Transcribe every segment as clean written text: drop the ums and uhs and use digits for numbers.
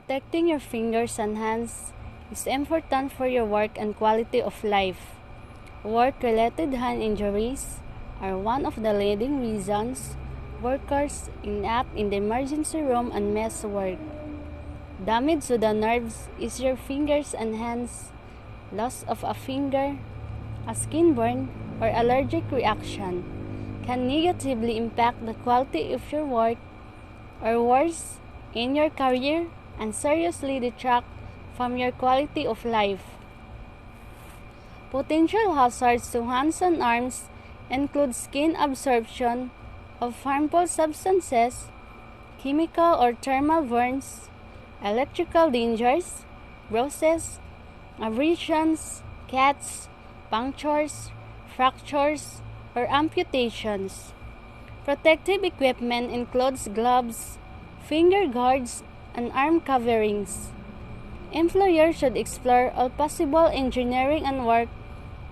Protecting your fingers and hands is important for your work and quality of life. Work-related hand injuries are one of the leading reasons workers end up in the emergency room and miss work. Damage to the nerves is your fingers and hands, loss of a finger, a skin burn, or allergic reaction can negatively impact the quality of your work, or worse, in your career and seriously detract from your quality of life. Potential hazards to hands and arms include skin absorption of harmful substances, chemical or thermal burns, electrical dangers, bruises, abrasions, cuts, punctures, fractures, or amputations. Protective equipment includes gloves, finger guards, and arm coverings. Employers should explore all possible engineering and work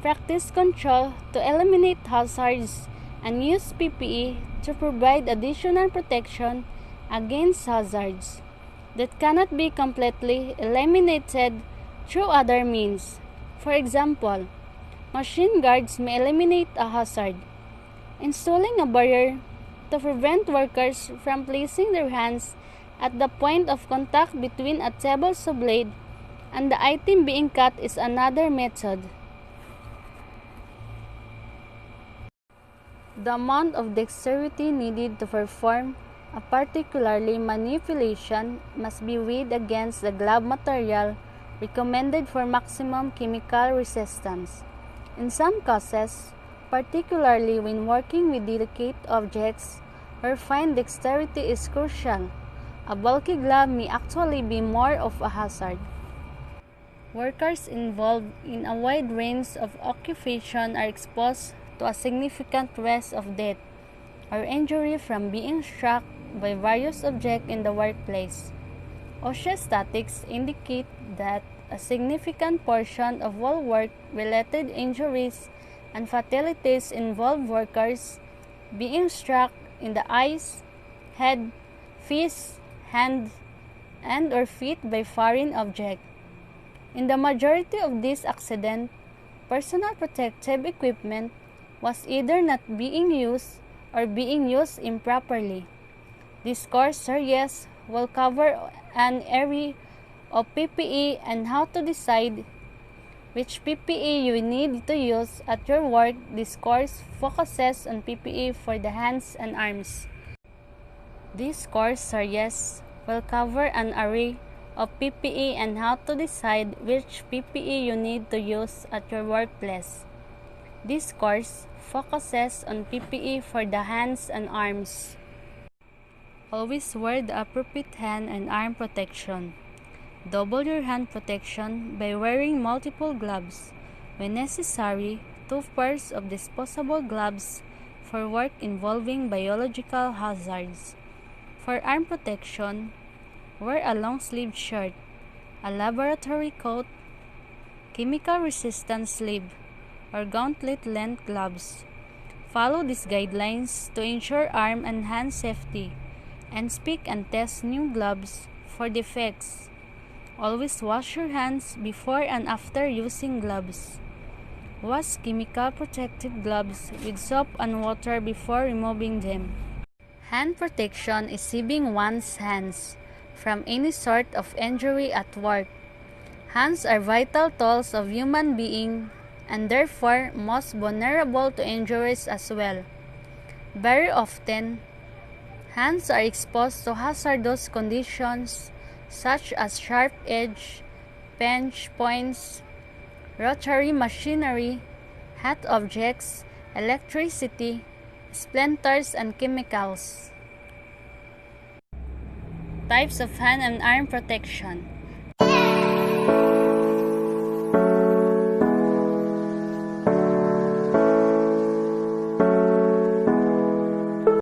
practice control to eliminate hazards and use PPE to provide additional protection against hazards that cannot be completely eliminated through other means. For example, machine guards may eliminate a hazard. Installing a barrier to prevent workers from placing their hands at the point of contact between a table saw blade and the item being cut is another method. The amount of dexterity needed to perform a particular manipulation must be weighed against the glove material recommended for maximum chemical resistance. In some cases, particularly when working with delicate objects where fine dexterity is crucial, a bulky glove may actually be more of a hazard. Workers involved in a wide range of occupation are exposed to a significant risk of death or injury from being struck by various objects in the workplace. OSHA statistics indicate that a significant portion of all work-related injuries and fatalities involve workers being struck in the eyes, head, face, hand, and or feet by foreign objects. In the majority of these accidents, personal protective equipment was either not being used or being used improperly. This course series will cover an area of PPE and how to decide which PPE you need to use at your work. This course focuses on PPE for the hands and arms. This course series will cover an array of PPE and how to decide which PPE you need to use at your workplace. This course focuses on PPE for the hands and arms. Always wear the appropriate hand and arm protection. Double your hand protection by wearing multiple gloves. When necessary, 2 pairs of disposable gloves for work involving biological hazards. For arm protection, wear a long-sleeved shirt, a laboratory coat, chemical-resistant sleeve, or gauntlet-length gloves. Follow these guidelines to ensure arm and hand safety, and inspect and test new gloves for defects. Always wash your hands before and after using gloves. Wash chemical protective gloves with soap and water before removing them. Hand protection is saving one's hands from any sort of injury at work. Hands are vital tools of human being and therefore most vulnerable to injuries as well. Very often, hands are exposed to hazardous conditions such as sharp edge, pinch points, rotary machinery, hot objects, electricity, splinters, and chemicals. Types of hand and arm protection.